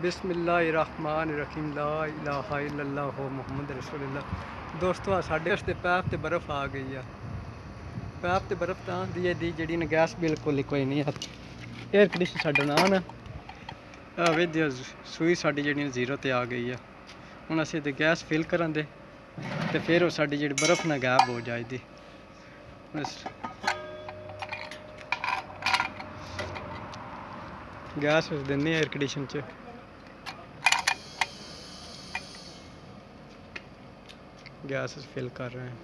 बिस्मिल्लाहिर्रहमानिर्रहीम ला इलाहा इल्लल्लाह मुहम्मद रसूलुल्लाह। दोस्तों साढ़े उसते पैप ते बर्फ़ आ गई है। पैप ते बर्फ़ तां दी दी जी ने गैस बिल्कुल ही कोई नहीं है। एयर कंडीशन साढ़ा ना ना विद सूई साड़ी जी जीरो ते आ गई है। हुण असीं ते गैस फिल करां दे ते फिर वो साड़ी जी बर्फ़ ना गायब हो जाएगी। गैस दिन्ने एयर कंडीशन च गैस फिल कर रहे हैं।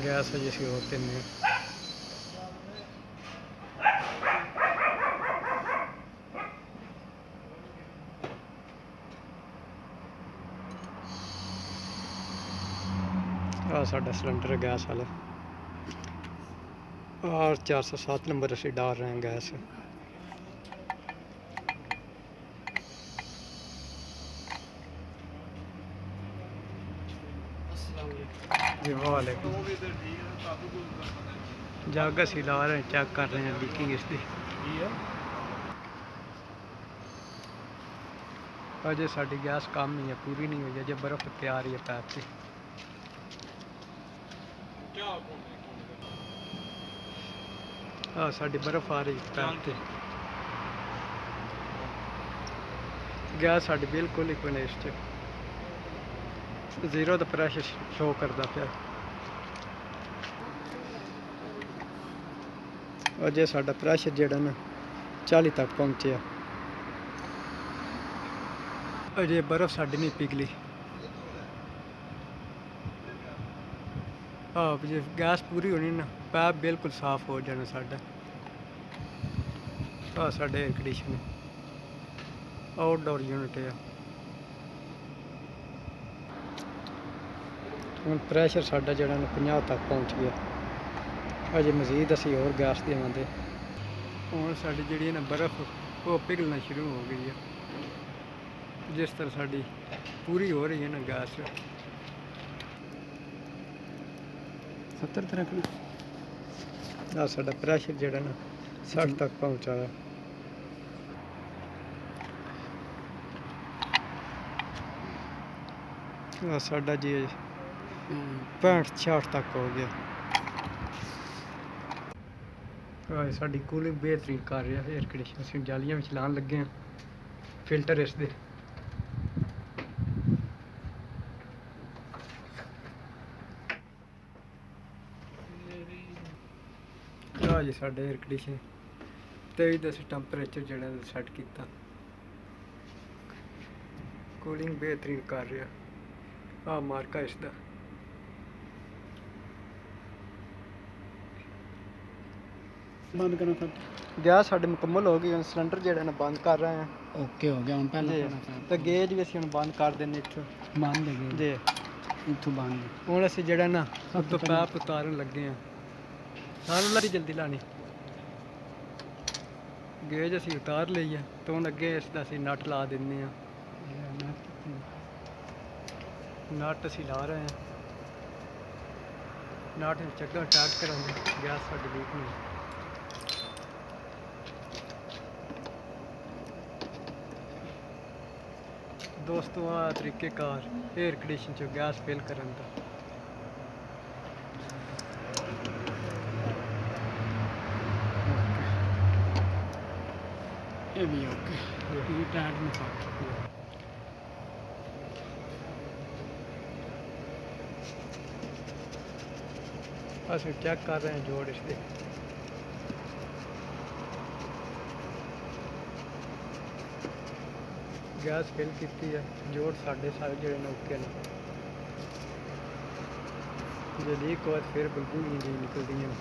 गैस है जिसकी होते नहीं साढ़ा सिलेंडर गैस वाला और 407 नंबर असी डाल रहे हैं गैस। जी वालेकुम जग असी ला रहे हैं चेक कर रहे हैं लीकिंग इसकी अजे साड़ी गैस कम ही है पूरी नहीं हुई अजे बर्फ तैयार ही है पैप से। साड़ी बर्फ आ रही पैप से गैस साड़ी बिल्कुल ही कोई नहीं जीरो का प्रेशर शो करता पाया। अजे साडा प्रेशर जेड़ा ना 40 तक पहुंचे अजे बर्फ साड़ी नहीं पिघली। हाँ जो गैस पूरी होनी ना पैप बिल्कुल साफ हो जाना साडा। साडा एयर कंडीशन आउटडोर यूनिट है। हुण प्रेशर साडा जेड़ा ना 50 तक पहुंच गया। अजे मजीद असी और गैस देवांगे। हुण साडी जेड़ी ना बर्फ वो पिघलना शुरू हो गई है। जिस तरह साडी पूरी हो रही है ना गैस 70 तरह साडा प्रेशर जेड़ा ना 60 तक पहुंचाया। साडा जी 65-66 तक हो गया। साड़ी कूलिंग बेहतरीन कर रहा है एयर कंडीशन असीं जालियां भी चलान लगे हैं फिल्टर इसके जी साडा एयर कंडीशन 23 का टैंपरेचर जो सैट किया। कूलिंग बेहतरीन कर रहा मार्का इसका बंद करना फिर गैस साढ़े मुकम्मल हो गई। सिलेंडर जेड़ा ना बंद कर रहे हैं। ओके हो गया पहले तो गेज भी असीं बंद कर देने इत्थों बंद है जी इत्थों बंद। हुण असीं जेड़ा ना सब तो पैप उतारन लगे हैं। सानूं लड़ी जल्दी लानी गेज असीं उतार लई है तो हुण अगे इसदा असीं नट ला दिंदे हैं। नट असीं ला रहे हैं नट चक्कर टाइट करांगे गैस साडी लीक नहीं। दोस्तों आ तरीक़ेकार एयर कंडीशन चो गैस फिल करन दा। ये भी ओके ये टाइट में असीं चेक कर रहे हैं जोड़ इसके। गैस फिल की है जोड़ साढ़े सारे जोड़े ओके ने। जल्दी एक बार फिर बुलबुल जी निकलती हैं।